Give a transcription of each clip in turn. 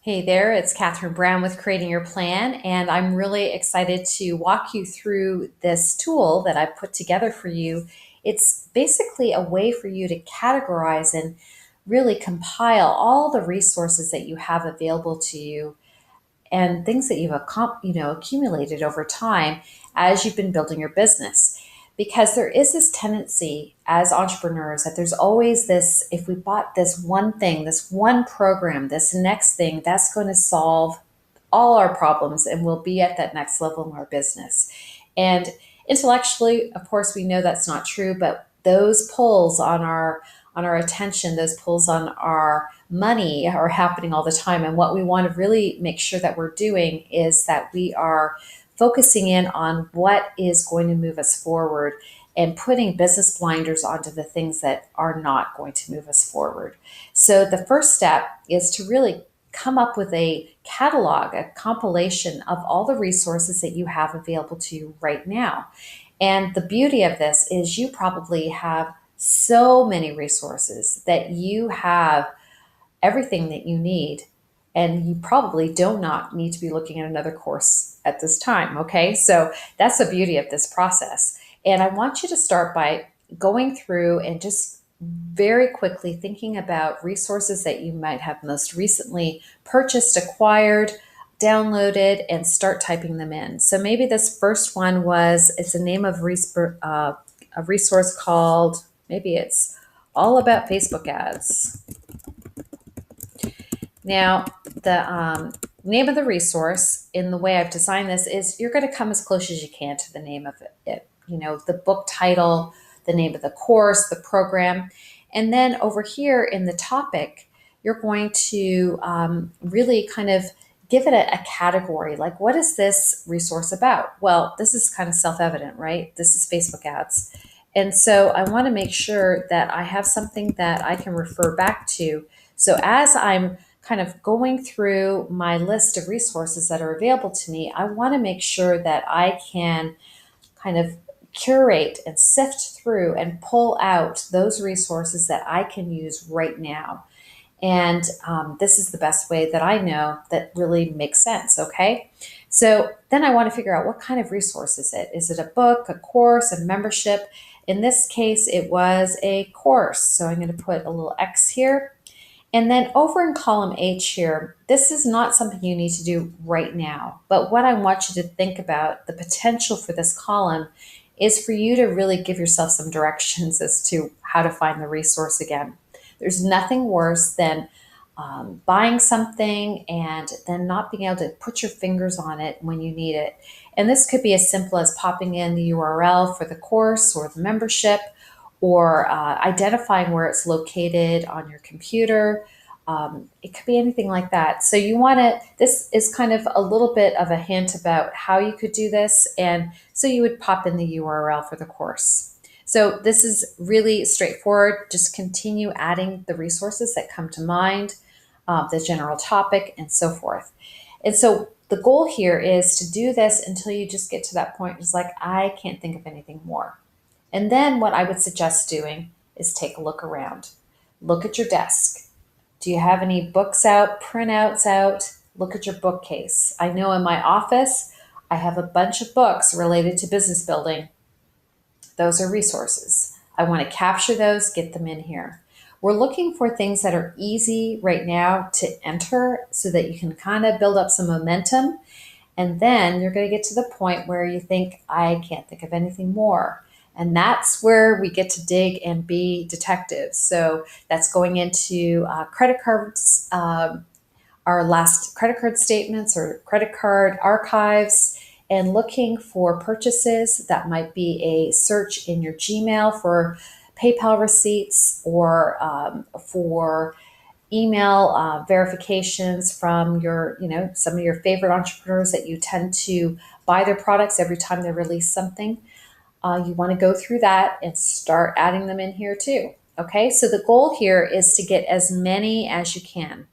Hey there, it's Catherine Brown with Creating Your Plan, and I'm really excited to walk you through this tool that I put together for you. It's basically a way for you to categorize and really compile all the resources that you have available to you and things that you've accumulated over time as you've been building your business. Because there is this tendency as entrepreneurs that there's always this, if we bought this one thing, this one program, this next thing, that's going to solve all our problems and we'll be at that next level in our business. And intellectually, of course, we know that's not true, but those pulls on our attention, those pulls on our money are happening all the time. And what we want to really make sure that we're doing is that we are focusing in on what is going to move us forward and putting business blinders onto the things that are not going to move us forward. So the first step is to really come up with a catalog, a compilation of all the resources that you have available to you right now. And the beauty of this is you probably have so many resources that you have everything that you need, and you probably do not need to be looking at another course at this time. Okay, so that's the beauty of this process. And I want you to start by going through and just very quickly thinking about resources that you might have most recently purchased, acquired, downloaded, and start typing them in. So maybe this first one was, it's a name of a resource called, maybe it's all about Facebook ads. Now, the name of the resource, in the way I've designed this, is you're going to come as close as you can to the name of it. You know, the book title, the name of the course, the program. And then over here in the topic, you're going to really kind of give it a category. Like, what is this resource about? Well, this is kind of self-evident, right? This is Facebook ads. And so I want to make sure that I have something that I can refer back to. So as I'm kind of going through my list of resources that are available to me, I want to make sure that I can kind of curate and sift through and pull out those resources that I can use right now. And this is the best way that I know that really makes sense. Okay. So then I want to figure out, what kind of resource is it? Is it a book, a course, a membership? In this case, it was a course. So I'm going to put a little X here. And then over in column H here, this is not something you need to do right now. But what I want you to think about, the potential for this column, is for you to really give yourself some directions as to how to find the resource again. There's nothing worse than buying something and then not being able to put your fingers on it when you need it. And this could be as simple as popping in the URL for the course or the membership, or identifying where it's located on your computer. It could be anything like that. So you want to, this is kind of a little bit of a hint about how you could do this. And so you would pop in the URL for the course. So this is really straightforward. Just continue adding the resources that come to mind, the general topic, and so forth. And so the goal here is to do this until you just get to that point. It's like, I can't think of anything more. And then what I would suggest doing is take a look around. Look at your desk. Do you have any books out, printouts out? Look at your bookcase. I know in my office, I have a bunch of books related to business building. Those are resources. I want to capture those, get them in here. We're looking for things that are easy right now to enter so that you can kind of build up some momentum. And then you're going to get to the point where you think, I can't think of anything more. And that's where we get to dig and be detectives. So that's going into credit cards, our last credit card statements or credit card archives, and looking for purchases. That might be a search in your Gmail for PayPal receipts, or for email verifications from your, some of your favorite entrepreneurs that you tend to buy their products every time they release something. You want to go through that and start adding them in here too. Okay, so the goal here is to get as many as you can.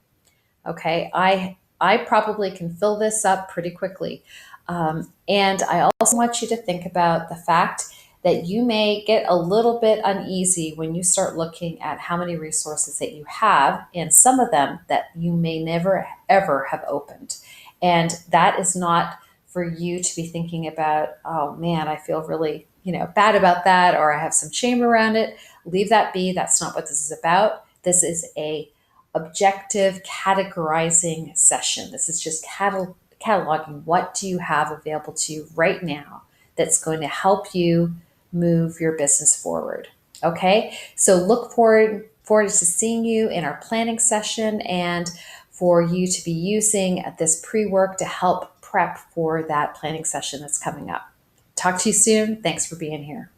Okay, I probably can fill this up pretty quickly. And I also want you to think about the fact that you may get a little bit uneasy when you start looking at how many resources that you have, and some of them that you may never ever have opened. And that is not for you to be thinking about, oh man, I feel really, bad about that, or I have some shame around it. Leave that be. That's not what this is about. This is a objective categorizing session. This is just cataloging what do you have available to you right now that's going to help you move your business forward. Okay, so look forward to seeing you in our planning session, and for you to be using this pre-work to help prep for that planning session that's coming up. Talk to you soon. Thanks for being here.